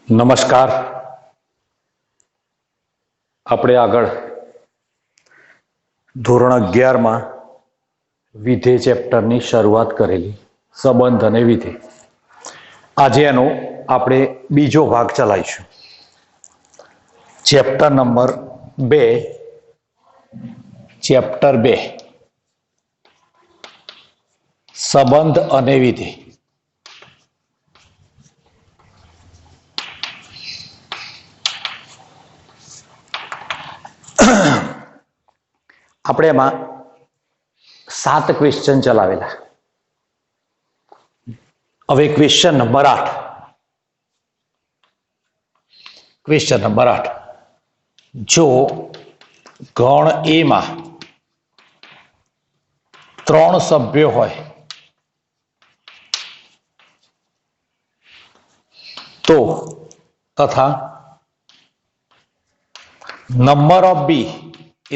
નમસ્કાર. આપણે આગળ ધોરણ 11માં વિધેય ચેપ્ટરની શરૂઆત કરેલી, સંબંધ અને વિધેય. આજે એનો આપણે બીજો ભાગ ચલાવીશું. ચેપ્ટર નંબર 2, ચેપ્ટર 2, સંબંધ અને વિધેય. આપણે એમાં 7 ક્વેશ્ચન ચલાવેલા. હવે ક્વેશ્ચન નંબર 8. Question number 8. જો ગણ એ માં 3 સભ્યો હોય તો તથા number of B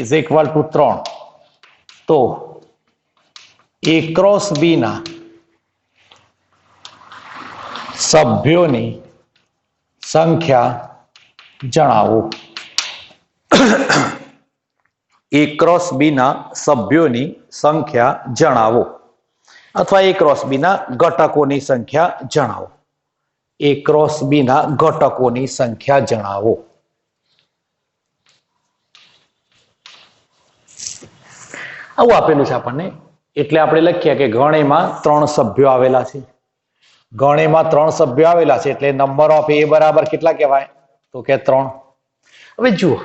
is equal to 3, તો A ક્રોસ બી ના સભ્યોની સંખ્યા જણાવો. A ક્રોસ બી ના સભ્યોની સંખ્યા જણાવો અથવા A ક્રોસ બી ના ઘટકોની સંખ્યા જણાવો. A ક્રોસ બી ના ઘટકોની સંખ્યા જણાવો. આવું આપેલું છે આપણને, એટલે આપણે લખીએ કે ગણેમાં 3 સભ્યો આવેલા છે. ગણેમાં 3 સભ્યો આવેલા છે એટલે નંબર ઓફ એ બરાબર કેટલા કહેવાય? તો કે 3. હવે જુઓ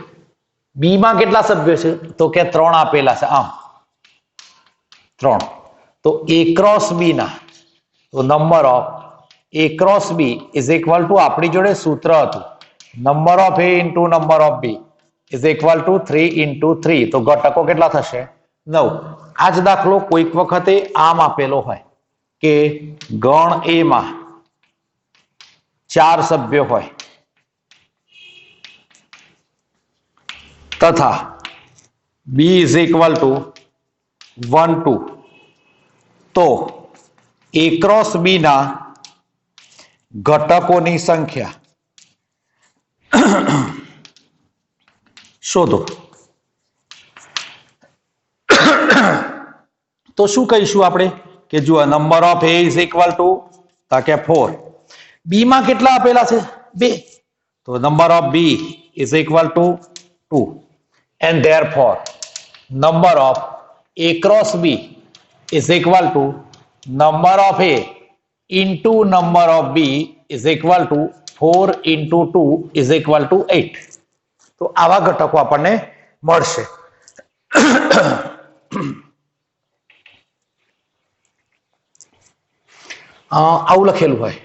બી માં કેટલા સભ્યો છે? તો કે 3 આપેલા છે. આમ 3. તો એ ક્રોસ બી ના તો number of A cross B is equal to, આપણી જોડે સૂત્ર હતું number of A into number of B is equal to 3 into 3. તો ઘટકો કેટલા થશે? 9. આ જ દાખલો કોઈક વખતે આમ આપેલો હોય કે ગણ એ માં 4 સભ્યો હોય તથા બી ઇઝ ઇક્વલ ટુ 1 2, તો એ ક્રોસ બી ના ઘટકોની સંખ્યા શોધો. તો શું કહીશું આપણે કે જુઓ number of A is equal to કે 4. બી માં કેટલા આપેલા છે? 2. તો number of B is equal to 2 and therefore number of A cross B is equal to number of A into number of B is equal to 4 into 2 is equal to 8. તો આવા ઘટકો આપણને મળશે. આવું લખેલું હોય.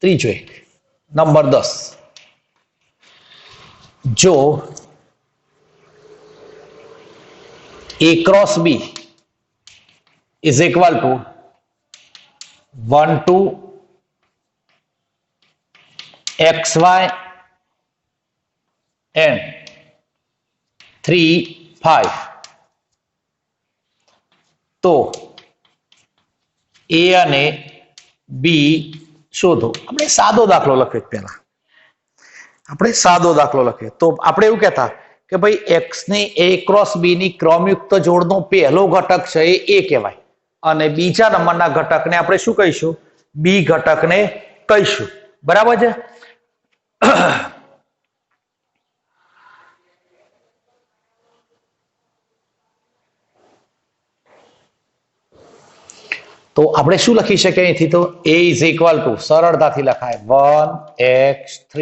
ત્રીજો એક નંબર 10. જો A cross B is equal to 1 2 XY and 3 5, તો એ અને બી શોધો. આપણે સાદો દાખલો લખીએ. પહેલા આપણે સાદો દાખલો લખીએ તો આપણે એવું કહેતા કે ભાઈ એક્સ ની એ ક્રોસ બી ની ક્રમયુક્ત જોડનો પહેલો ઘટક છે એ કહેવાય અને બીજા નંબરના ઘટકને આપણે શું કહીશું? બી ઘટકને કહીશું. બરાબર છે? તો આપણે શું લખી શકીએ અહીંથી? તો a ઇઝ ઇક્વલ ટુ સરળતાથી લખાય 1x3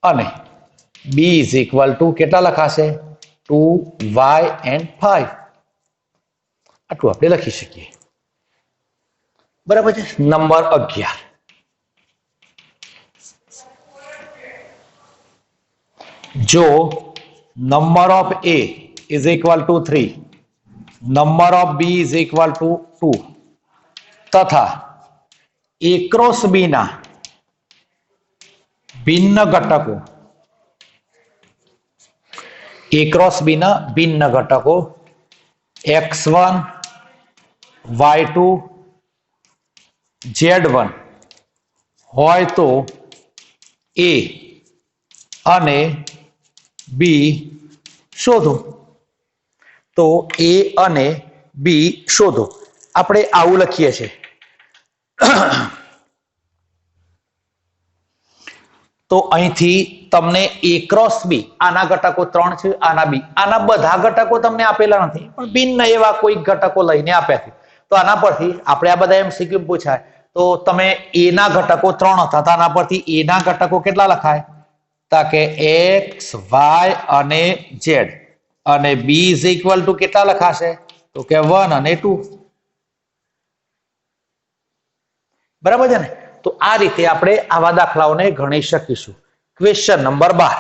અને b ઇઝ ઇક્વલ ટુ કેટલા લખાશે? 2y and 5. આટલું આપણે લખી શકીએ. બરાબર છે? નંબર 11. જો number of a is equal to 3, number of B is equal to 2 તથા એ ક્રોસ બી ના ભિન્ન ઘટકો, એ ક્રોસ બી ના ભિન્ન ઘટકો x1 y2 z1 હોય તો એ અને બી શોધો. તો એ અને બી શોધો. આપણે આવું લખીએ છીએ. તો અહીંથી તમને એ ક્રોસ બી, આના ઘટકો 3 છે, આના બી, આના બધા ઘટકો તમને આપેલા નથી, પણ ભિન્ન એવા કોઈ ઘટકો લઈને આપ્યા છે. તો આના પરથી આપણે આ બધા MCQ પૂછાય તો તમે એ ના ઘટકો 3 હતા, તો આના પરથી એ ના ઘટકો કેટલા લખાય? તો કે x y અને z, અને b ઇઝ ઇક્વલ ટુ કેટલા લખાશે? તો કે 1 અને 2. બરાબર છે ને? તો આ રીતે આપણે આવા દાખલાઓને ગણી શકીશું. Question number 12.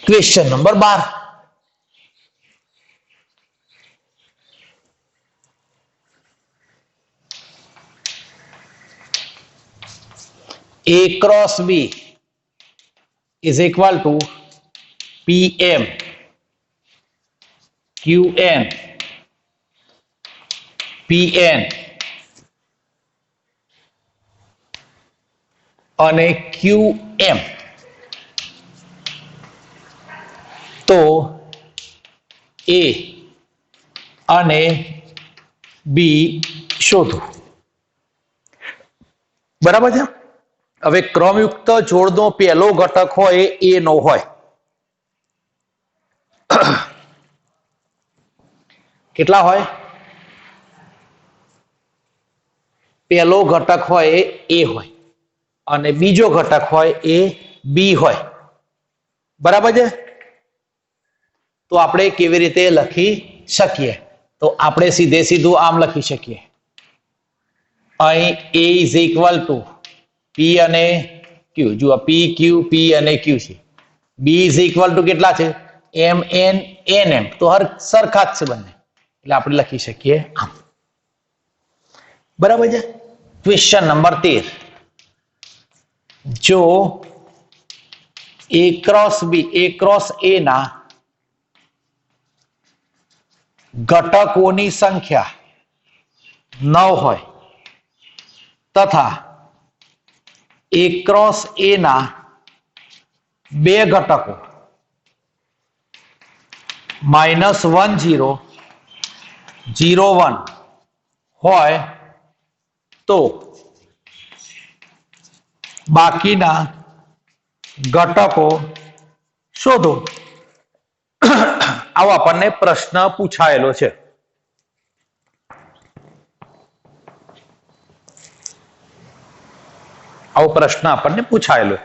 Question number 12. A cross B is equal to PM, QN, PN અને QM. તો A અને B શોધો. બરાબર છે? હવે ક્રમયુક્ત જોડનો પહેલો ઘટક હોય એ નો હોય. કેટલા હોય? પહેલો ઘટક હોય એ હોય અને બીજો ઘટક હોય એ બી હોય. બરાબર છે? તો આપણે કેવી રીતે લખી શકીએ? તો આપણે સીધે સીધું આમ લખી શકીએ. અહીં A is equal two P અને Q. જુઓ P Q P અને Q છે. B ઇઝ ઇક્વલ ટુ કેટલા છે? M N N M. તો સરખા જ છે બંને, એટલે આપણે લખી શકીએ આમ. બરાબર છે? Question number 13. જો A cross B, A cross A ના ઘટકોની સંખ્યા 9 હોય તથા A ક્રોસ A ના બે ઘટકો -1 0 0 1 હોય તો બાકીના ઘટકો શોધો. આવો આપણને પ્રશ્ન પૂછાયેલો છે. આવો પ્રશ્ન આપણને પૂછાયેલો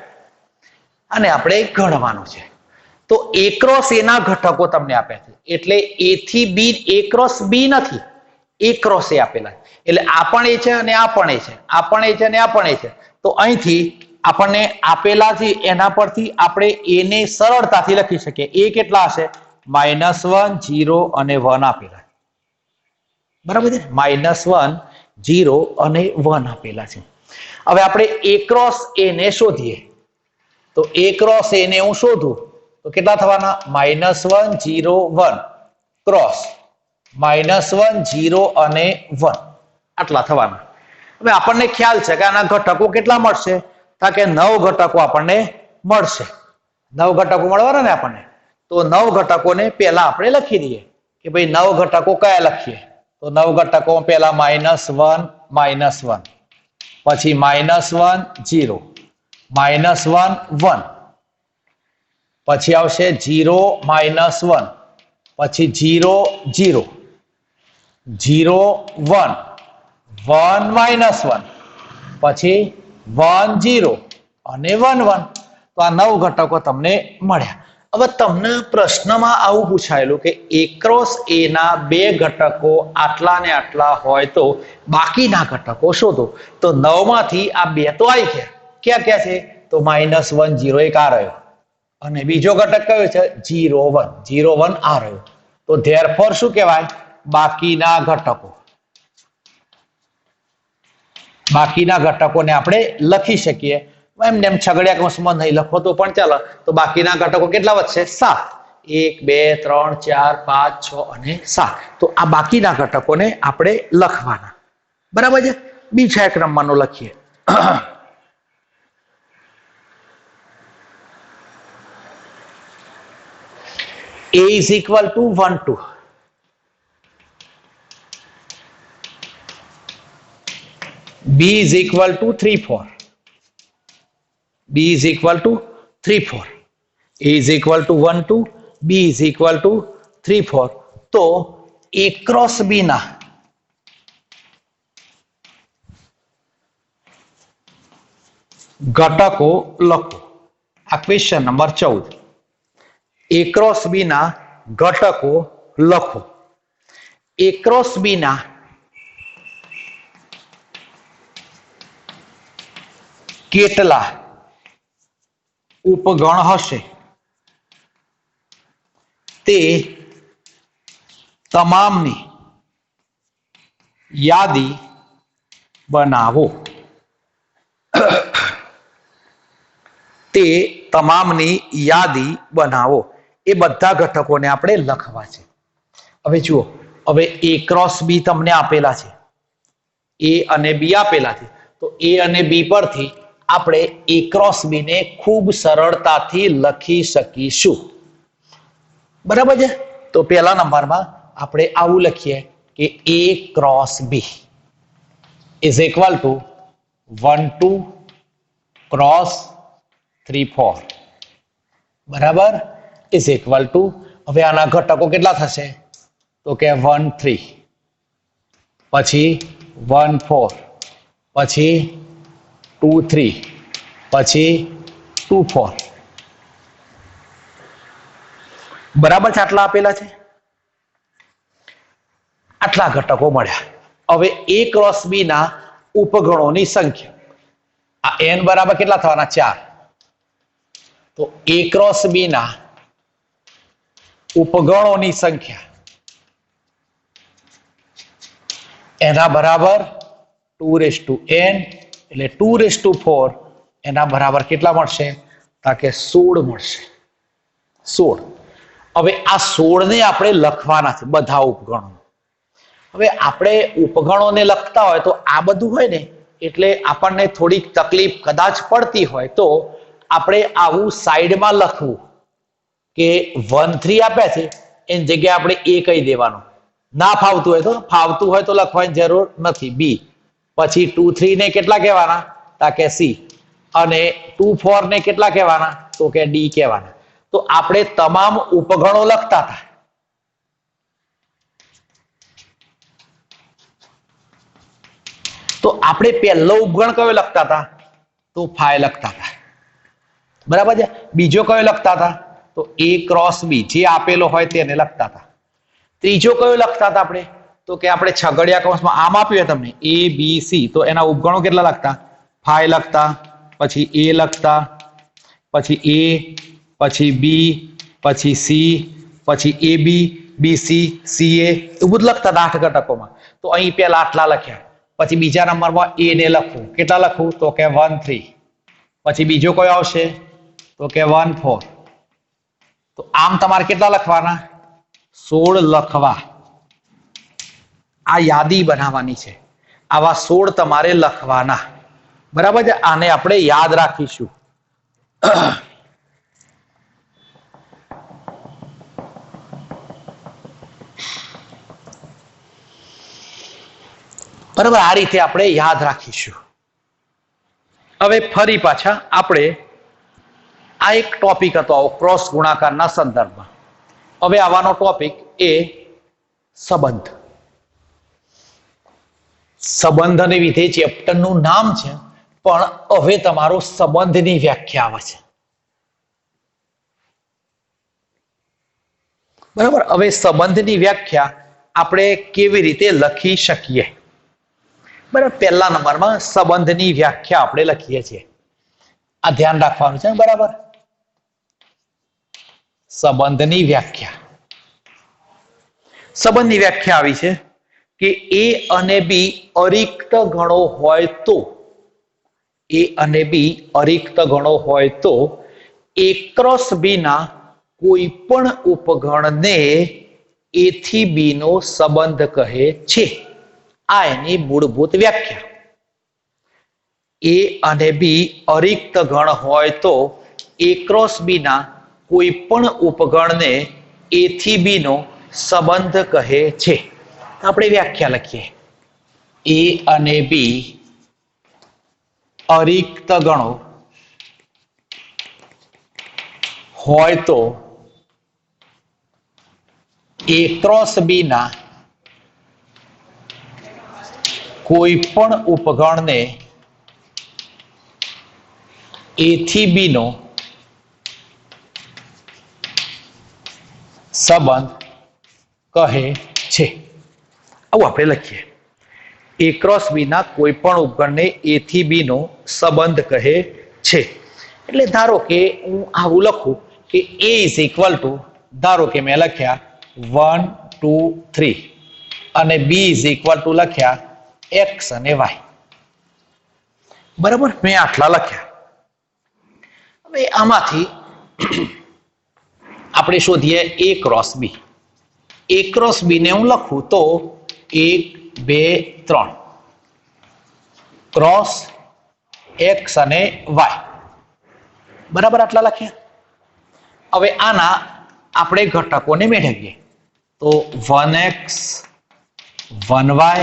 અને આપણે ગણવાનો છે. તો A ક્રોસ A ના ઘટકો તમને આપ્યા છે, એટલે A થી B, A ક્રોસ B નથી, A ક્રોસ A આપેલા, એટલે આ પણ એ છે અને આ પણ એ છે, આ પણ એ છે અને આ પણ એ છે. તો અહીંથી આપણને આપેલા છે એના પરથી આપણે A ને સરળતાથી લખી શકીએ. A કેટલા હશે? -1 0 અને 1 આપેલા. બરાબર છે? -1 0 અને 1 આપેલા છે. હવે આપણે A ક્રોસ A ને શોધીએ. તો A ક્રોસ A ને હું શોધું તો કેટલા થવાના? -1 0 1 ક્રોસ -1 0 અને 1 આટલા થવાના. હવે આપણને ખ્યાલ છે કે આના ઘટકો કેટલા મળશે? કે 9 ઘટકો આપણને મળશે. 9 ઘટકો મળવાના ને આપણને. તો 9 ઘટકોને પહેલા આપણે લખી દઈએ કે ભાઈ 9 ઘટકો કયા લખીએ? તો 9 ઘટકો પહેલા -1 -1, પછી -1 0, -1 1, પછી આવશે 0 -1, પછી 0 0, 0 1, 1 -1, પછી 1 0 અને 1 1. તો આ 9 ઘટકો તમને મળ્યા. હવે તમને પ્રશ્નમાં આવું પૂછાયેલું કે A ક્રોસ A ના બે ઘટકો આટલા ને આટલા હોય તો બાકીના ઘટકો શોધો. તો 9 માંથી આ બે તો આવી ગયા. ક્યાં ક્યાં છે? તો -1 0 એક આ રહ્યો અને બીજો ઘટક કયો છે? 0 1, 0 1 આ રહ્યો. તો ધેરફોર શું કહેવાય? બાકીના ઘટકો. બાકીના ઘટકોને આપણે લખી શકીએ. એમને એમ છગડિયા કૌંસમાં નહીં લખો તો પણ ચાલે. તો બાકીના ઘટકો કેટલા વધશે? 7. 1 2 3 4 5 6 અને 7 તો આ બાકીના ઘટકોને આપણે લખવાના બરાબર છે બીજા એક નંબરનો લખીએ a is equal to 1 2 b is equal to 3 4 b is equal to 3 4 a is equal to 1 2 b is equal to 3 4 तो a क्रॉस b ना घटको लखो आ question number 14 a cross b ना घटको लखो a क्रॉस b ना केटला उपगण हशे ते तमामनी यादी बनावो ते तमामनी यादी बनावो ए बधा घटकोने आपणे लखवा छे हवे जुओ हवे ए क्रॉस बी तमने आपेला छे ए अने बी आपेला छे तो ए अने बी परथी આપણે a क्रॉस b ને ખૂબ સરળતાથી લખી શકીશું બરાબર છે તો પહેલા નંબરમાં આપણે આવું લખીએ કે a cross b is equal to 1 2 cross 3 4 બરાબર is equal to હવે આના ઘટકો કેટલા થશે તો કે 1 3 પછી 1 4 પછી 2 3 પછી 2 4 બરાબર છે આટલા આપેલા છે આટલા ઘટકો મળ્યા હવે a क्रॉस b ના ઉપગણોની સંખ્યા આ n બરાબર કેટલા થવાના 4 તો a क्रॉस b ના ઉપગણોની સંખ્યા એના બરાબર 2n એટલે 2 એના બરાબર કેટલા મળશે તાકે 16 મળશે 16 હવે આ 16 ને આપણે લખવાના છે બધા ઉપગણો હવે આપણે ઉપગણોને લખતા હોય તો આ બધું હોય ને એટલે આપણને થોડીક તકલીફ કદાચ પડતી હોય તો આપણે આવું સાઈડમાં લખવું કે 1 3 આપ્યા છે એની જગ્યાએ આપણે a કહી દેવાનું ના ફાવતું હોય તો લખવાની જરૂર નથી b પછી 2 3 ને કેટલા કહેવાના તાકે c અને 2 4 ને કેટલા કહેવાના તો કે d કહેવાના તો આપણે તમામ ઉપગણો લખતા હતા તો આપણે પહેલો ઉપગણ કયો લખતા હતા તો 5 લખતા હતા બરાબર છે બીજો કયો લખતા હતા તો a क्रॉस b જે આપેલો હોય તેને લખતા હતા ત્રીજો કયો લખતા હતા આપણે તો કે આપણે છગડિયા કૌંસમાં આમ આપ્યું તમને a b c તો એના ઉપગણો કેટલા લખતા 5 લખતા પછી a લખતા પછી a પછી b પછી c પછી ab bc ca એવું બધું લખતા 8 ઘટકોમાં તો અહીં પહેલા આટલા લખ્યા પછી બીજા નંબરમાં a ને લખવું કેટલા લખવું તો કે 1 3 પછી બીજો કયો આવશે તો કે 1 4 તો આમ તમારે કેટલા લખવાના 16 લખવા આ યાદી બનાવવાની છે આવા 16 તમારે લખવાના બરાબર છે આને આપણે યાદ રાખીશું બરાબર આ રીતે આપણે યાદ રાખીશું હવે ફરી પાછા આપણે આ એક ટોપિક હતો ક્રોસ ગુણાકારના સંદર્ભમાં હવે આવવાનો ટોપિક એ સંબંધ સંબંધ અને વિધેય ચેપ્ટરનું નામ છે પણ હવે તમારો સંબંધની વ્યાખ્યા આવે છે બરાબર હવે સંબંધની વ્યાખ્યા આપણે કેવી રીતે લખી શકીએ બરાબર પહેલા નંબરમાં સંબંધની વ્યાખ્યા આપણે લખીએ છીએ આ ધ્યાન રાખવાનું છે બરાબર સંબંધની વ્યાખ્યા સંબંધની વ્યાખ્યા આવી છે કે a અને b અરિક્ત ગણો હોય તો a અને b અરિક્ત ગણો હોય તો a क्रॉस b ના કોઈ પણ ઉપગણને એ થી બી નો સંબંધ કહે છે. આ એની મૂળભૂત વ્યાખ્યા. એ અને બી અરિક્ત ગણ હોય તો એ ક્રોસ બી ના કોઈ પણ ઉપગણને એ થી બી નો સંબંધ કહે છે. આપણે વ્યાખ્યા લખીએ. એ અને બી અરિક્ત ગણો હોય તો એ ક્રોસ બી ના કોઈ પણ ઉપગણને એ થી બી નો સંબંધ કહે છે. આવું આપણે લખીએ. એ ક્રોસ બી ના કોઈ પણ ઉપગણને એ થી બી નો સંબંધ કહે છે. એટલે ધારો કે હું આવું લખું કે એ ઇઝ ઇક્વલ ટુ, ધારો કે મેં લખ્યા 1 2 3 અને બી ઇઝ ઇક્વલ ટુ લખ્યા એક્સ અને વાય. બરાબર, મેં આટલા લખ્યા. હવે આમાંથી આપણે શોધીએ એ ક્રોસ બી. એ ક્રોસ બી ને હું લખું તો 1 2 3 ક્રોસ એક્સ અને વાય. બરાબર, આટલા લખ્યા. હવે આના આપણે ઘટકોને મેળવીએ તો 1x 1y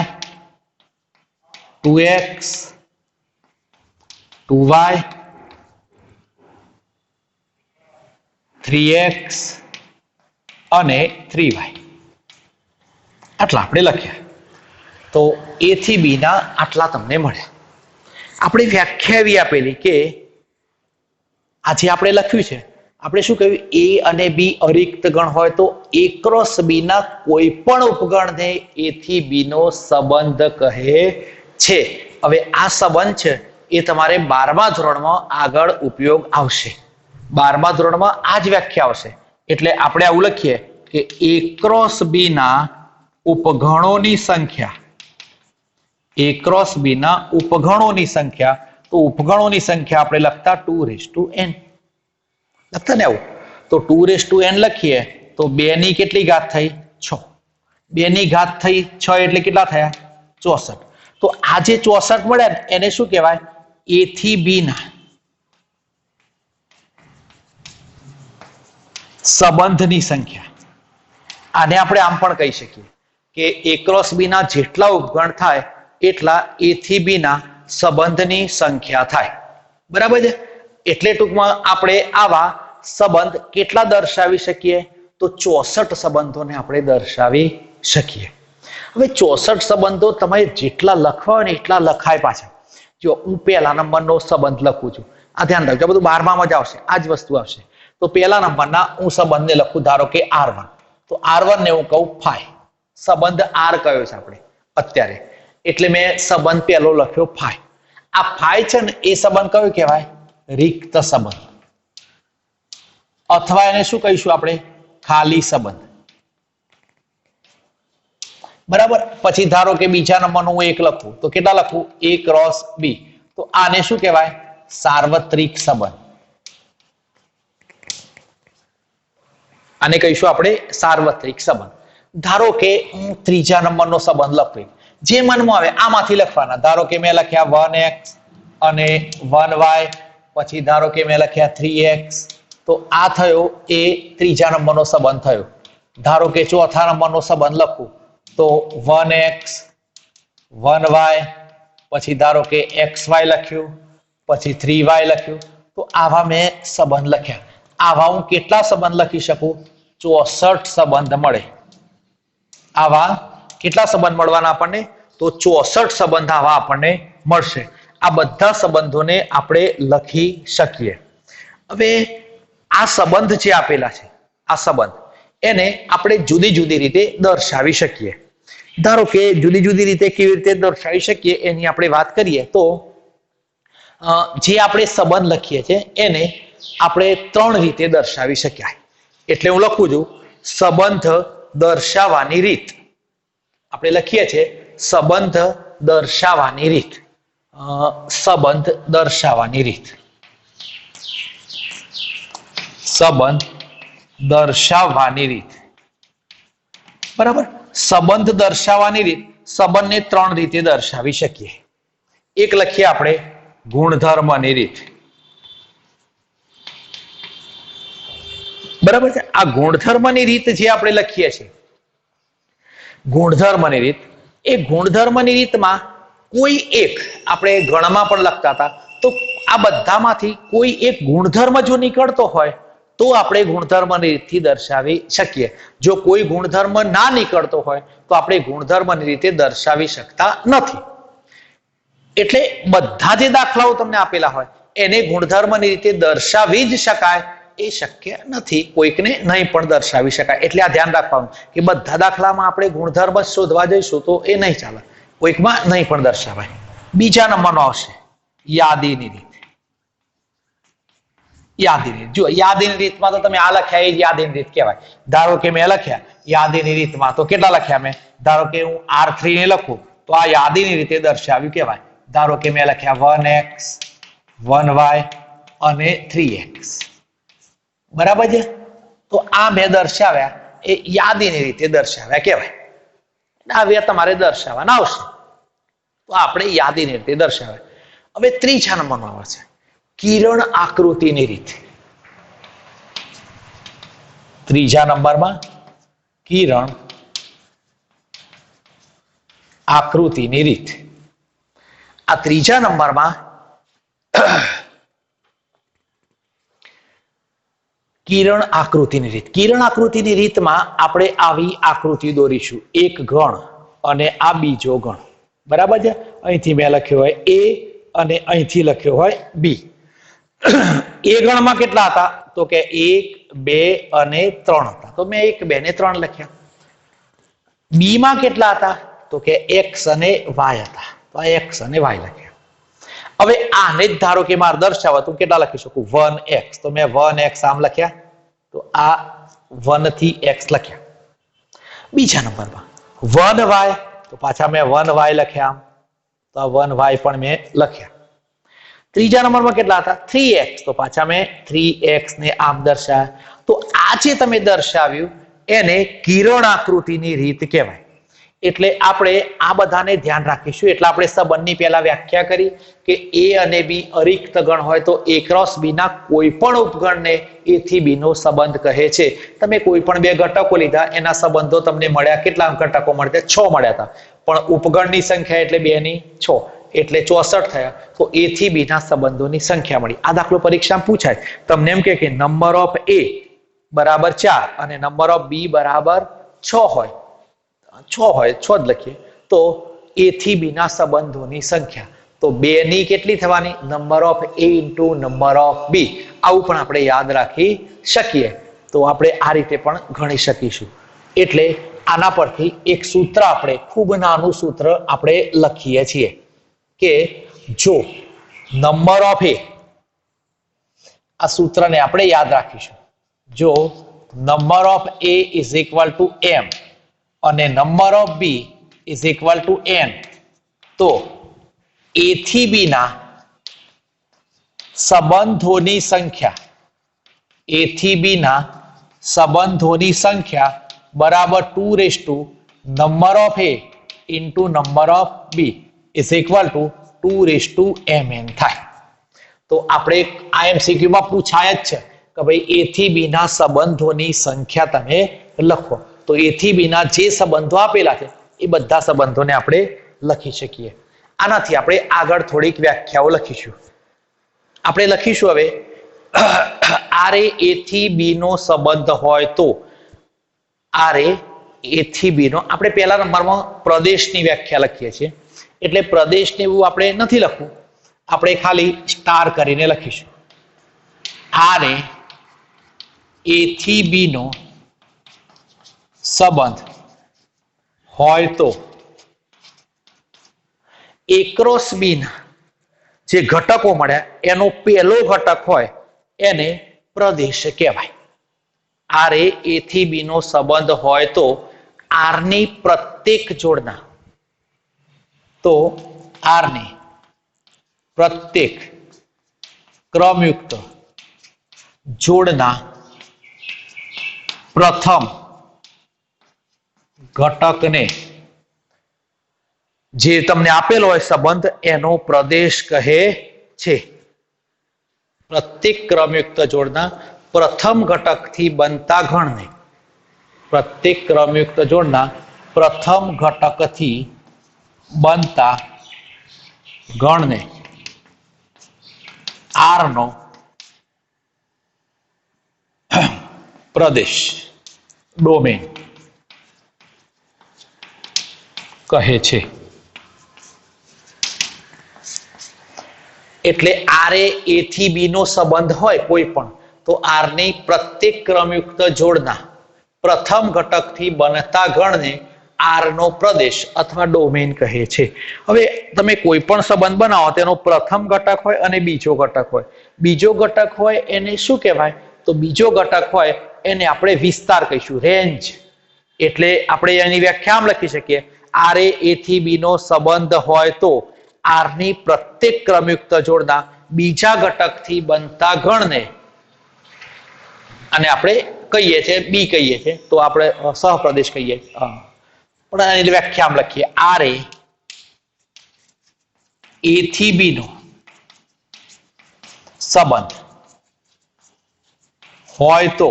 2x 2y 3x અને 3y. આટલા આપણે લખ્યા. તો એ થી બી ના આટલા તમને મળ્યા. આપણે વ્યાખ્યા એવી આપેલી કે આજે આપણે લખ્યું છે, આપણે શું કહ્યું? એ અને બી અરિક્ત ગણ હોય તો એ ક્રોસ બી ના કોઈ પણ ઉપગણને એ થી બી નો સંબંધ કહે છે. હવે આ સંબંધ છે એ તમારે 12મા ધોરણમાં આગળ ઉપયોગ આવશે. 12મા ધોરણમાં આ જ વ્યાખ્યા આવશે. એટલે આપણે આવું લખીએ કે એ ક્રોસ બી ના ઉપગણોની સંખ્યા, એ ક્રોસ બી ના ઉપગણોની સંખ્યા, તો ઉપગણોની સંખ્યા આપણે લખતા 2n લખતા ને આવું. તો 2n લખીએ તો 2 ની કેટલી ઘાત થઈ? 6. 2 ની ઘાત થઈ 6 એટલે કેટલા થયા? 64. તો આ જે 64 મળ્યા એને શું કહેવાય? એ થી બી ના સંબંધની સંખ્યા. આને આપણે આમ પણ કહી શકીએ કે એ ક્રોસ બી ના જેટલા ઉપગણ થાય એટલા એ થી બી ના સંબંધની સંખ્યા થાય. બરાબર છે? એટલે ટૂંકમાં આપણે આવા સંબંધ કેટલા દર્શાવી શકીએ? તો 64 સંબંધોને આપણે દર્શાવી શકીએ. હવે 64 સંબંધો તમે જેટલા લખવા હોય ને એટલા લખાય પાછા. જો હું પહેલા નંબરનો સંબંધ લખું છું, આ ધ્યાન રાખજો, બધું 12માં જ આવશે, આ જ વસ્તુ આવશે. તો પહેલા નંબરના હું સંબંધને લખું, ધારો કે R1. તો R1 ને હું કહું 5. સંબંધ R કયો છે આપણે અત્યારે, એટલે મેં સંબંધ પહેલો લખ્યો 5. આ 5 છે ને એ સંબંધ કયો કહેવાય? રિક્ત સંબંધ, અથવા એને શું કહીશું આપણે? ખાલી સંબંધ. બરાબર. પછી ધારો કે બીજા નંબરનું હું 1 લખું તો કેટલા લખું? A cross B. તો આને શું કહેવાય? સાર્વત્રિક સંબંધ. આને કહીશું આપણે સાર્વત્રિક સંબંધ. ધારો કે હું ત્રીજા નંબરનો સંબંધ લખું, જે મનમાં આવે આમાંથી લખવાના. ધારો કે મેં લખ્યા 1x અને 1y, પછી ધારો કે મેં લખ્યા 3x. તો આ થયો એ ત્રીજા નંબરનો સંબંધ થયો. ધારો કે ચોથા નંબરનો સંબંધ લખું તો 1x 1y, પછી ધારો કે xy લખ્યું, પછી 3y લખ્યું. તો આવા મેં સંબંધ લખ્યા. આવા હું કેટલા સંબંધ લખી શકું? 64 સંબંધ મળે. આવા કેટલા સંબંધ મળવાના આપણને? તો 64 સંબંધ આવા આપણને મળશે. આ બધા સંબંધોને આપણે લખી શકીએ. હવે આ સંબંધ જે આપેલા છે, આ સંબંધ એને આપણે જુદી જુદી રીતે દર્શાવી શકીએ. ધારો કે જુદી જુદી રીતે કેવી રીતે દર્શાવી શકીએ એની આપણે વાત કરીએ તો જે આપણે સંબંધ લખીએ છીએ એને આપણે 3 રીતે દર્શાવી શકાય. એટલે હું લખું છું સંબંધ દર્શાવવાની રીત. આપણે લખીએ છીએ સંબંધ દર્શાવવાની રીત. સંબંધ દર્શાવવાની રીત. સંબંધ દર્શાવવાની રીત. બરાબર. સંબંધ દર્શાવવાની રીત, સંબંધને 3 રીતે દર્શાવી શકીએ. એક લખીએ આપણે ગુણધર્મની રીત. બરાબર છે. આ ગુણધર્મની રીત જે આપણે લખીએ છીએ, ગુણધર્મની રીત, એ ગુણધર્મની રીતમાં કોઈ એક, આપણે ગણમાં પણ લખતા હતા, તો આ બધામાંથી કોઈ એક ગુણધર્મ જો નીકળતો હોય તો આપણે ગુણધર્મની રીતથી દર્શાવી શકીએ. જો કોઈ ગુણધર્મ ના નીકળતો હોય તો આપણે ગુણધર્મની રીતે દર્શાવી શકતા નથી. એટલે બધા જે દાખલાઓ તમને આપેલા હોય એને ગુણધર્મની રીતે દર્શાવી જ શકાય એ શક્ય નથી. કોઈકને નહીં પણ દર્શાવી શકાય. એટલે આ ધ્યાન રાખવાનું કે બધા દાખલામાં આપણે ગુણધર્મ શોધવા જઈશું તો એ નહીં ચાલે, કોઈકમાં નહીં પણ દર્શાવાય. બીજા નંબરનો આવશે યાદીની રીત. યાદીની રીત, જો યાદીની રીતમાં તો તમે આ લખ્યા એ જ યાદીની રીત કહેવાય. ધારો કે મેં લખ્યા યાદીની રીતમાં, તો કેટલા લખ્યા મેં? ધારો કે હું R3 ને લખું તો આ યાદીની રીતે દર્શાવ્યું કહેવાય. ધારો કે મેં લખ્યા 1x 1y અને 3x. બરાબર છે. તો આ મેં દર્શાવ્યા એ યાદીની રીતે દર્શાવ્યા કહેવાય. હવે તમારે દર્શાવવાના આવશે તો આપણે યાદીની રીતે દર્શાવ્યા. હવે ત્રીજા નંબરમાં આવે છે કિરણ આકૃતિની રીત. ત્રીજા નંબરમાં કિરણ આકૃતિની રીત. આ ત્રીજા નંબરમાં કિરણ આકૃતિની રીત. કિરણ આકૃતિની રીતમાં આપણે આવી આકૃતિ દોરીશું. એક ગણ અને આ બીજો ગણ. બરાબર છે. અહીંથી મેં લખ્યો હોય A અને અહીંથી લખ્યો હોય B. એ ગણમાં કેટલા હતા? તો કે 1 2 અને 3 હતા, તો મેં 1 2 ને 3 લખ્યા. બી માં કેટલા હતા? તો કે x અને y હતા, તો આ x અને y લખ્યા. હવે આને જ ધારો કે મારે દર્શાવવા તો કેટલા લખી શકું? 1x, તો મેં 1x આમ લખ્યા, તો આ 1 થી x લખ્યા. બીજા નંબરમાં 1y, તો પાછા મેં 1y લખ્યા આમ, તો આ 1y પણ મેં લખ્યા. ત્રીજા નંબરમાં કેટલા હતા? 3x, તો પાછા મેં 3x ને આમ દર્શાવ્યા. તો આ જે તમે દર્શાવ્યું એને કિરણ આકૃતિની રીત કહેવાય. એટલે આપણે આ બધાને ધ્યાન રાખીશું. એટલે આપણે સંબંધની પહેલા વ્યાખ્યા કરી કે A અને B અરિક્ત ગણ હોય તો A ક્રોસ B ના કોઈ પણ ઉપગણને A થી B નો સંબંધ કહે છે. તમે કોઈ પણ બે ઘટકો લીધા, એના સંબંધો તમને મળ્યા. કેટલા ઘટકો મળ્યા? 6 મળ્યા હતા. પણ ઉપગણની સંખ્યા એટલે 2 ની 6 એટલે 64 થયા. તો A થી B ના સંબંધોની સંખ્યા મળી. આ દાખલો પરીક્ષામાં પૂછાય. તમને એમ કે નંબર ઓફ A બરાબર 4 અને નંબર ઓફ B બરાબર 6 હોય, 6 જ લખીએ, તો A થી B ના સંબંધોની સંખ્યા તો 2 ની કેટલી થવાની? Number of A into number of B. આવું પણ આપણે યાદ રાખી શકીએ. તો આપણે આ રીતે પણ ગણી શકીશું. એટલે આના પરથી એક સૂત્ર, આપણે ખૂબ નાનું સૂત્ર આપણે લખીએ છીએ કે જો નંબર ઓફ A, આ સૂત્રને આપણે યાદ રાખીશું. જો number of A is equal two m અને number of B is equal two n, તો A થી B ના સંબંધોની સંખ્યા, A થી B ના સંબંધોની સંખ્યા બરાબર 2 raise to number of A into number of B is equal to 2 raise to mn થાય. તો આપણે IMCQ માં પૂછાય જ છે કે ભાઈ A થી B ના સંબંધોની સંખ્યા તમે લખો. તો A થી B ના જે સંબંધો આપેલા છે એ બધા સંબંધોને આપણે લખી શકીએ. આનાથી આપણે આગળ થોડીક વ્યાખ્યાઓ લખીશું. આપણે લખીશું હવે R એ A થી B નો સંબંધ હોય તો R એ A થી B નો, આપણે પહેલા નંબરમાં પ્રદેશની વ્યાખ્યા લખીએ છીએ. એટલે પ્રદેશને એવું આપણે નથી લખવું, આપણે ખાલી સ્ટાર કરીને લખીશું. R એ A થી B નો સંબંધ હોય તો A ક્રોસ B ના જે ઘટકો મળ્યા એનો પહેલો ઘટક હોય એને પ્રદેશ કહેવાય. R એ A થી B નો સંબંધ હોય તો R ની પ્રત્યેક જોડના, તો R ની પ્રત્યેક ક્રમયુક્ત જોડના પ્રથમ ઘટકને જે તમને આપેલો હોય સંબંધ એનો પ્રદેશ કહે છે. પ્રત્યેક ક્રમયુક્ત જોડના પ્રથમ ઘટકથી બનતા ગણને પ્રત્યેક ક્રમયુક્ત જોડના પ્રથમ ઘટકથી બનતા ગણને આર નો પ્રદેશ ડોમેન કહે છે. એટલે આર એ થી બી નો સંબંધ હોય કોઈ પણ તો આર ની પ્રત્યેક ક્રમયુક્ત જોડના પ્રથમ ઘટકથી બનતા ગણને આર નો પ્રદેશ અથવા ડોમેન કહે છે. હવે તમે કોઈ પણ સંબંધ બનાવો તેનો પ્રથમ ઘટક હોય અને બીજો ઘટક હોય. બીજો ઘટક હોય એને શું કહેવાય? તો બીજો ઘટક હોય એને આપણે વિસ્તાર કહીશું, રેન્જ. એટલે આપણે એની વ્યાખ્યા આમ લખી શકીએ, આર એ થી બી નો સંબંધ હોય તો આર ની પ્રત્યેક ક્રમયુક્ત જોડના બીજા ઘટકથી બનતા ગણને અને આપણે કહીએ છીએ બી કહીએ છીએ તો આપણે સહપ્રદેશ કહીએ. પણ એની વ્યાખ્યા આમ લખીએ, આર એ થી બી નો સંબંધ હોય તો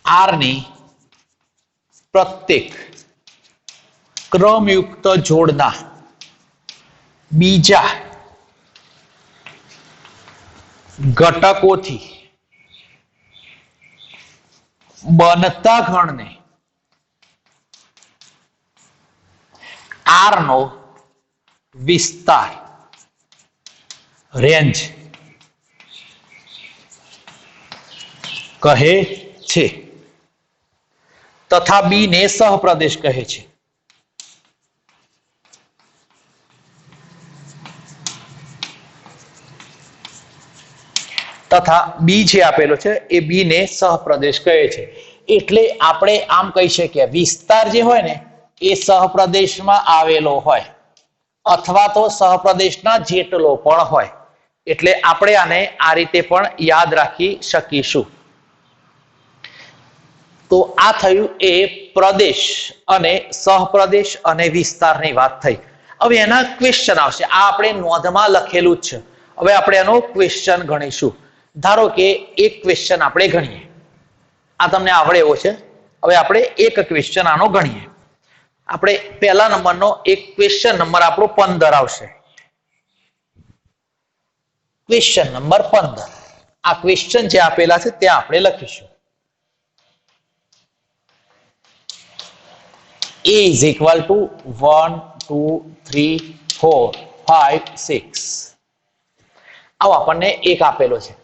આર ની પ્રત્યેક ક્રમયુક્ત જોડના બીજા ઘટકોથી બનતા ગણને આર નો વિસ્તાર, રેન્જ કહે છે તથા બી ને સહપ્રદેશ કહે છે. તથા બી જે આપેલો છે એ બી ને સહપ્રદેશ કહે છે. એટલે આપણે આમ કહી શકીએ વિસ્તાર જે હોય ને એ સહપ્રદેશમાં આવેલો હોય અથવા તો સહપ્રદેશના જેટલો પણ હોય. એટલે આપણે આને આ રીતે પણ યાદ રાખી શકીશું. તો આ થયું એ પ્રદેશ અને સહપ્રદેશ અને વિસ્તારની વાત થઈ. હવે એના ક્વેશ્ચન આવશે. આ આપણે નોંધમાં લખેલું જ છે. હવે આપણે એનો ક્વેશ્ચન ગણીશું. ધારો કે એક ક્વેશ્ચન આપણે ગણીએ. આ તમને આવડે એવો છે. હવે આપણે એક ક્વેશ્ચન આનો ગણીએ. આપણે પહેલા નંબરનો એક ક્વેશ્ચન નંબર આપણો 15 આવશે. Question number 15. આ ક્વેશ્ચન જે આપેલા છે ત્યાં આપણે લખીશું. A is equal to 1, 2, 3, 4, 5, 6. આવો આપણને એક આપેલો છે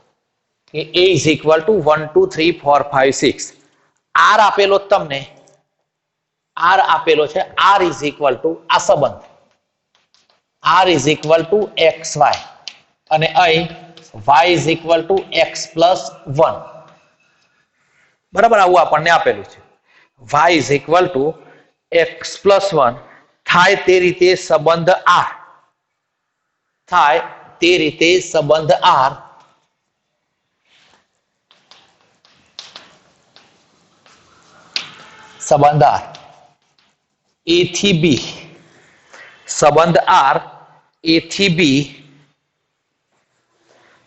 કે A is equal to 1, 2, 3, 4, 5, 6. R આપેલો તમને, R આપેલો છે, R is equal to આ સંબંધ R is equal to xy અને અહીં y is equal to x plus 1. બરાબર, આવું આપણને આપેલું છે. y is equal to x plus 1 થાય તે રીતે સંબંધ R થાય તે રીતે સંબંધ R સંબંધ R A થી B સંબંધ R A થી B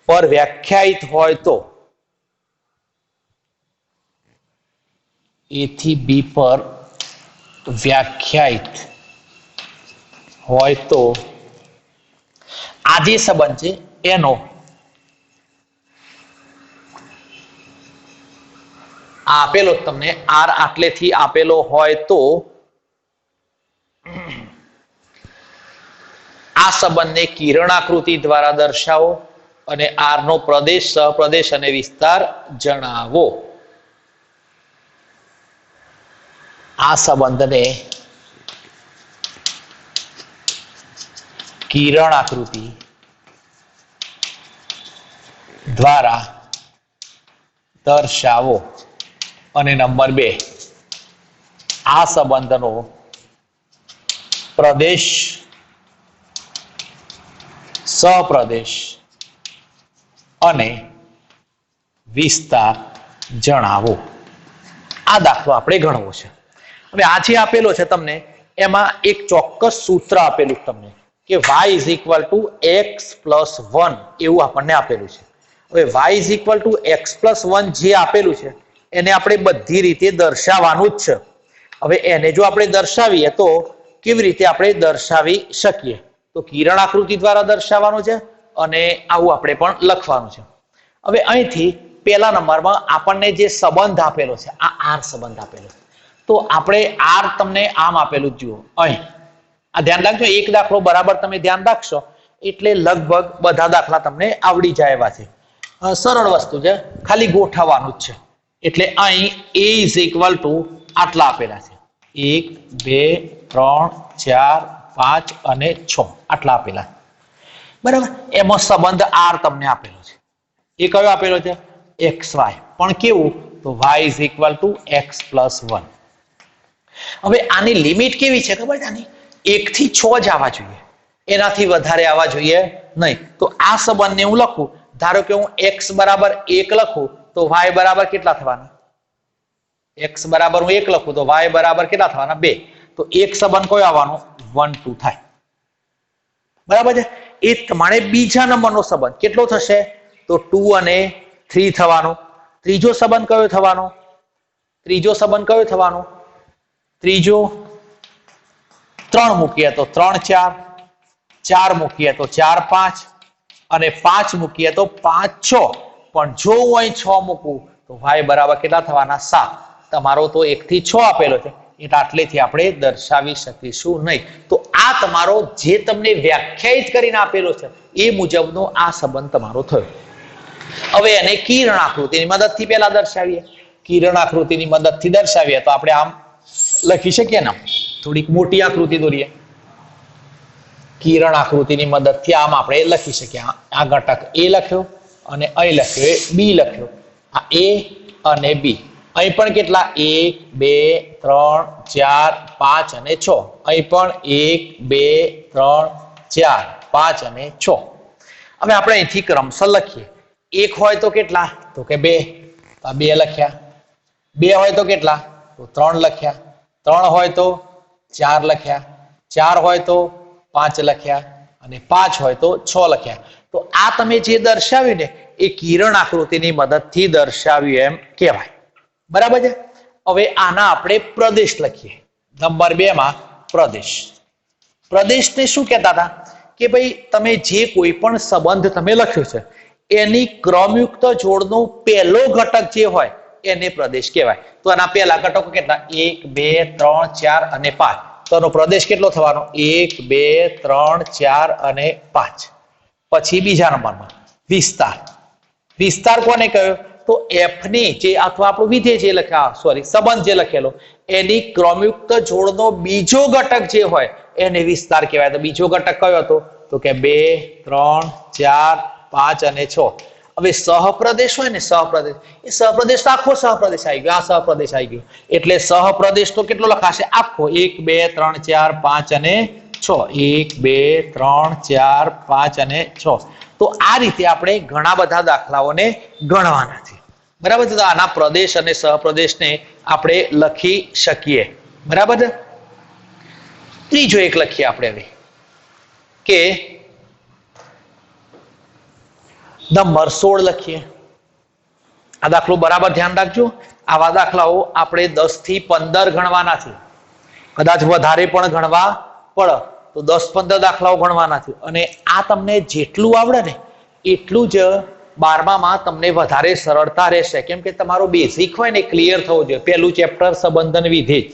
પર વ્યાખ્યાયિત હોય તો A થી B પર વ્યાખ્યાયિત હોય તો આ જે સંબંધ છે એનો આપેલો તમને R આટલેથી આપેલો હોય તો આ સંબંધને કિરણાકૃતિ દ્વારા દર્શાવો અને R નો પ્રદેશ, સહપ્રદેશ અને વિસ્તાર જણાવો. આ સંબંધને કિરણાકૃતિ દ્વારા દર્શાવો. અને નંબર 2, આ સંબંધનો પ્રદેશ, સહપ્રદેશ અને વિસ્તાર જણાવો. આ દાખલો આપણે ગણવો છે. હવે આ જે આપેલો છે તમને એમાં એક ચોક્કસ સૂત્ર આપેલું તમને કે y is equal two x plus 1 એવું આપણને આપેલું છે. હવે y is equal two x plus 1 જે આપેલું છે એને આપણે બધી રીતે દર્શાવવાનું જ છે. હવે એને જો આપણે દર્શાવીએ તો કેવી રીતે આપણે દર્શાવી શકીએ? તો કિરણ આકૃતિ દ્વારા દર્શાવવાનું છે અને આવું આપણે પણ લખવાનું છે. હવે અહીંથી પહેલા નંબરમાં આપણને જે સંબંધ આપેલો છે આ r સંબંધ આપેલો છે. તો આપણે r તમને આમ આપેલું જ જુઓ અહીં આ ધ્યાન રાખજો. એક દાખલો બરાબર તમે ધ્યાન રાખશો એટલે લગભગ બધા દાખલા તમને આવડી જાય એવા છે. સરળ વસ્તુ છે, ખાલી ગોઠવવાનું જ છે. એટલે અહીં a ઇઝ ઇક્વલ ટુ આટલા આપેલા છે 1 2 3 4 5 અને 6 આટલા આપેલા બરાબર. એમાં સંબંધ r તમને આપેલો છે. એ કયો આપેલો છે? xy. પણ કેવું? તો y is equal two x plus 1. હવે આની લિમિટ કેવી છે ખબર છે? આની 1 થી 6 જ આવવા જોઈએ, એનાથી વધારે આવવા જોઈએ નહીં. તો આ સંબંધને હું લખું, ધારો કે હું x બરાબર 1 લખું તો y બરાબર કેટલા થવાના? x બરાબર હું 1 લખું તો y બરાબર કેટલા થવાના? 2. તો એક સંબંધ કયો આવવાનો? 1 2 થાય. બરાબર છે. એ તમારે બીજા નંબરનો સંબંધ કેટલો થશે? તો 2 અને 3 થવાનો. ત્રીજો સંબંધ કયો થવાનો? ત્રીજો સંબંધ કયો થવાનો? ત્રીજો 3 મૂકીએ તો 3 4, 4 મૂકીએ તો 4 5 અને 5 મૂકીએ તો 5 6. પણ જો હું અહીં 6 મૂકું તો y બરાબર કેટલા થવાના? 7. તમારો તો 1 થી 6 આપેલો છે એટલે આટલેથી આપણે દર્શાવી શકીશું નહીં. તો આ તમારો જે તમને વ્યાખ્યાયિત કરીને આપેલો છે એ મુજબનો આ સંબંધ તમારો થયો. હવે એને કિરણ આકૃતિની મદદથી પહેલા દર્શાવીએ. કિરણ આકૃતિની મદદથી દર્શાવીએ તો આપણે આમ લખી શકીએ ને, થોડીક મોટી આકૃતિ દોરીએ. કિરણ આકૃતિની મદદથી આમ આપણે લખી શકીએ. આ ઘટક a લખ્યો અને અહીં લખ્યો b લખ્યો. આ a અને b. અહીં પણ કેટલા? 1 2 3 4 5 અને 6. અહીં પણ 1 2 3 4 5 અને 6. હવે આપણે અહીંથી ક્રમશઃ લખીએ. 1 હોય તો કેટલા? તો કે 2. આ 2 લખ્યા. 2 હોય તો કેટલા? તો 3 લખ્યા. 3 હોય તો 4 લખ્યા. 4 હોય તો 5 લખ્યા અને 5 હોય તો 6 લખ્યા. તો આ તમે જે દર્શાવ્યું ને એ કિરણ આકૃતિની મદદથી દર્શાવ્યું એમ કહેવાય. બરાબર છે. હવે આના આપણે પ્રદેશ લખીએ. નંબર 2 માં પ્રદેશ. પ્રદેશને શું કહેતા હતા કે ભાઈ તમે જે કોઈ પણ સંબંધ તમે લખ્યો છે એની ક્રમયુક્ત જોડનો પહેલો ઘટક જે હોય એને પ્રદેશ કહેવાય. તો આના પહેલા ઘટકો કેટલા? 1 2 3 4 અને 5. તો એનો પ્રદેશ કેટલો થવાનો? 1 2 3 4 અને 5. પછી બીજા નંબરમાં વિસ્તાર. વિસ્તાર કોને કહ્યો? તો f ની જે અથવા આપણું વિધેય જે લખ્યા સંબંધ જે લખેલો એની ક્રમયુક્ત જોડનો બીજો ઘટક જે હોય એને વિસ્તાર કહેવાય. તો બીજો ઘટક કયો હતો? તો કે 2 3 4 5 અને 6. હવે સહપ્રદેશ હોય ને, સહપ્રદેશ, એ સહપ્રદેશ તો આખો સહપ્રદેશ આવી ગયો. આ સહપ્રદેશ આવી ગયો એટલે સહપ્રદેશ તો કેટલો લખાશે? આખો 1 2 3 4 5 અને 6. 1 2 3 4 5 અને 6. તો આ રીતે આપણે ઘણા બધા દાખલાઓને ગણવાના છે. બરાબર છે. તો આના પ્રદેશ અને સહપ્રદેશને આપણે લખી શકીએ. બરાબર છે. ત્રીજો એક લખીએ આપણે હવે કે નંબર 16 લખીએ. આ દાખલો બરાબર ધ્યાન રાખજો. આવા દાખલાઓ આપણે 10 થી 15 ગણવાના છે. કદાચ વધારે પણ ગણવા પડે તો 10 15 દાખલાઓ ગણવાના છે. અને આ તમને જેટલું આવડે ને એટલું જ 12માં તમને વધારે સરળતા રહેશે. કેમ કે તમારો બેઝિક હોય ને ક્લિયર થવો જોઈએ. પહેલું ચેપ્ટર સંબંધન વિધેય,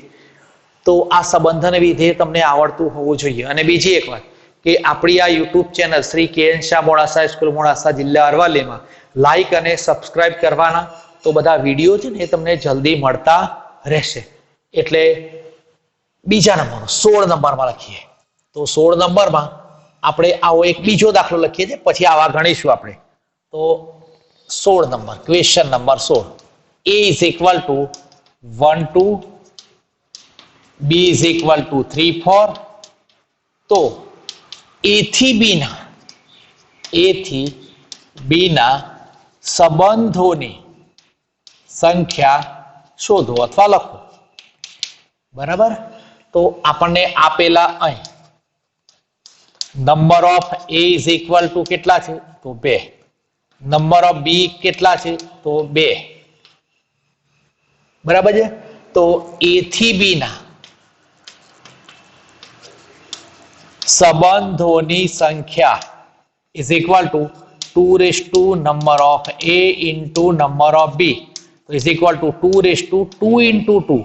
તો આ સંબંધન વિધેય તમને આવડતું હોવું જોઈએ. અને બીજી એક વાત કે આપણી આ YouTube channel Shri KN. Shah Modasa high school Modasa જિલ્લા અરવલ્લીમાં લાઈક અને સબસ્ક્રાઇબ કરવાના. તો બધા વિડીયો છે ને એ તમને જલ્દી મળતા રહેશે. એટલે બીજા નંબરનો 16 નંબરમાં લખીએ. તો 16 નંબરમાં આપણે આવો એક બીજો દાખલો લખીએ છીએ, પછી આવા ગણીશું આપણે. તો 16 number, question number 16. a is equal to 1 2, b is equal to 3 4. તો a થી b ના સંબંધોની સંખ્યા શોધો અથવા લખો. બરાબર, તો આપણને આપેલા અહીં number of A is equal two કેટલા છે? તો 2. નંબર ઓફ બી કેટલા છે? તો 2. બરાબર છે. તો એ થી બી ના સંબંધોની સંખ્યા is equal to 2 number of a into number of b, so is equal to 2 into 2,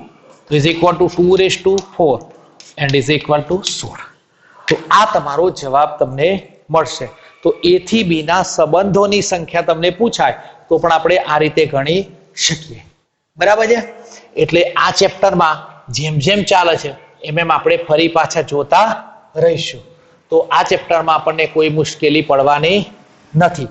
so is equal to 2 4 and is equal to 16. તો આ તમારો જવાબ તમને મળશે. તો a થી b ના સંબંધોની સંખ્યા તમને પૂછાય તો પણ આપણે આ રીતે ગણી શકીએ. બરાબર છે. એટલે આ ચેપ્ટરમાં જેમ જેમ ચાલે છે એમ એમ આપણે ફરી પાછા જોતા રહીશું. તો આ ચેપ્ટરમાં આપણને કોઈ મુશ્કેલી પડવાની નથી.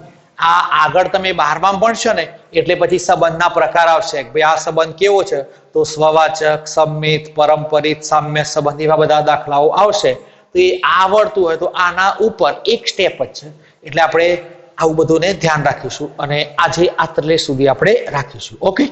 આ આગળ તમે 12માં ભણશો ને એટલે પછી સંબંધના પ્રકાર આવશે કે ભાઈ આ સંબંધ કેવો છે, તો સ્વવાચક, સંમિત, પરંપરિત, સામ્ય સંબંધ એવા બધા દાખલાઓ આવશે. તો એ આવડતું હોય તો આના ઉપર એક સ્ટેપ જ છે. એટલે આપણે આવું બધુંને ધ્યાન રાખીશું અને આજે આ સુધી આપણે રાખીશું. ઓકે.